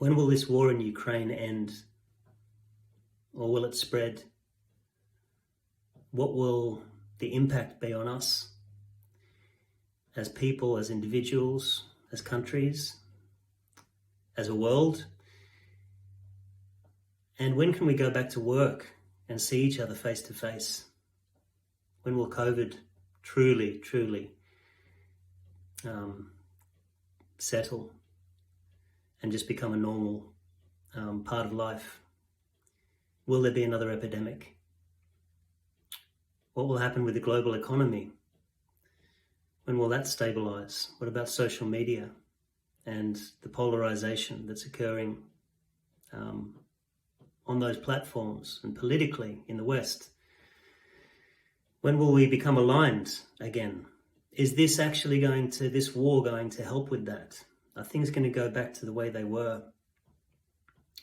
When will this war in Ukraine end? Or will it spread? What will the impact be on us as people, as individuals, as countries, as a world? And when can we go back to work and see each other face to face? When will COVID truly settle and just become a normal part of life? Will there be another epidemic? What will happen with the global economy? When will that stabilize? What about social media and the polarisation that's occurring on those platforms and politically in the West? When will we become aligned again? Is this war going to help with that? Are things going to go back to the way they were?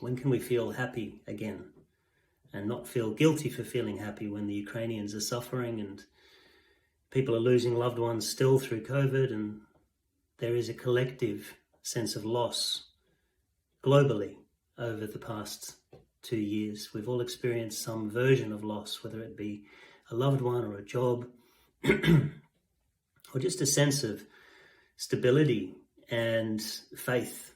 When can we feel happy again and not feel guilty for feeling happy when the Ukrainians are suffering and people are losing loved ones still through COVID, and there is a collective sense of loss globally over the past 2 years? We've all experienced some version of loss, whether it be a loved one or a job or just a sense of stability and faith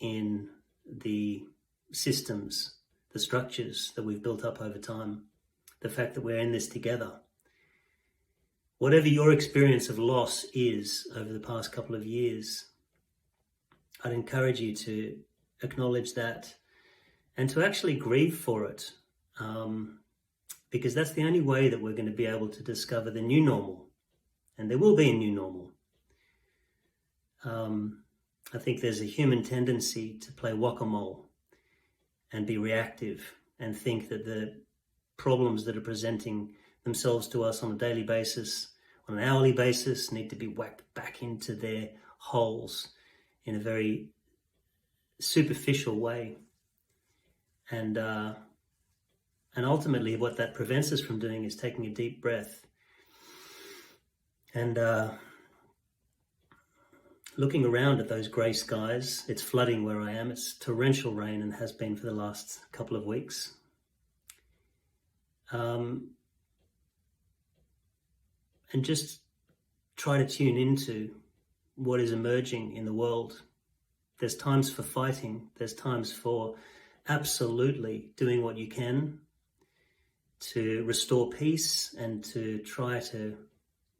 in the systems, the structures that we've built up over time, the fact that we're in this together. Whatever your experience of loss is over the past couple of years, I'd encourage you to acknowledge that and to actually grieve for it, because that's the only way that we're going to be able to discover the new normal. And there will be a new normal. I think there's a human tendency to play whack-a-mole and be reactive and think that the problems that are presenting themselves to us on a daily basis, on an hourly basis, need to be whacked back into their holes in a very superficial way. And ultimately what that prevents us from doing is taking a deep breath and looking around at those grey skies. It's flooding where I am. It's torrential rain and has been for the last couple of weeks. And just try to tune into what is emerging in the world. There's times for fighting. There's times for absolutely doing what you can to restore peace and to try to,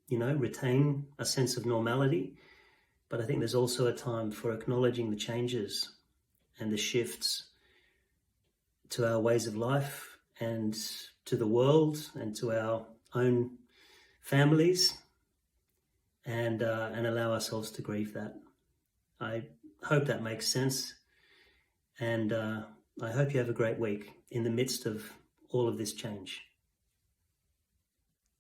retain a sense of normality. But I think there's also a time for acknowledging the changes and the shifts to our ways of life and to the world and to our own families, and allow ourselves to grieve that. I hope that makes sense, and I hope you have a great week in the midst of all of this change.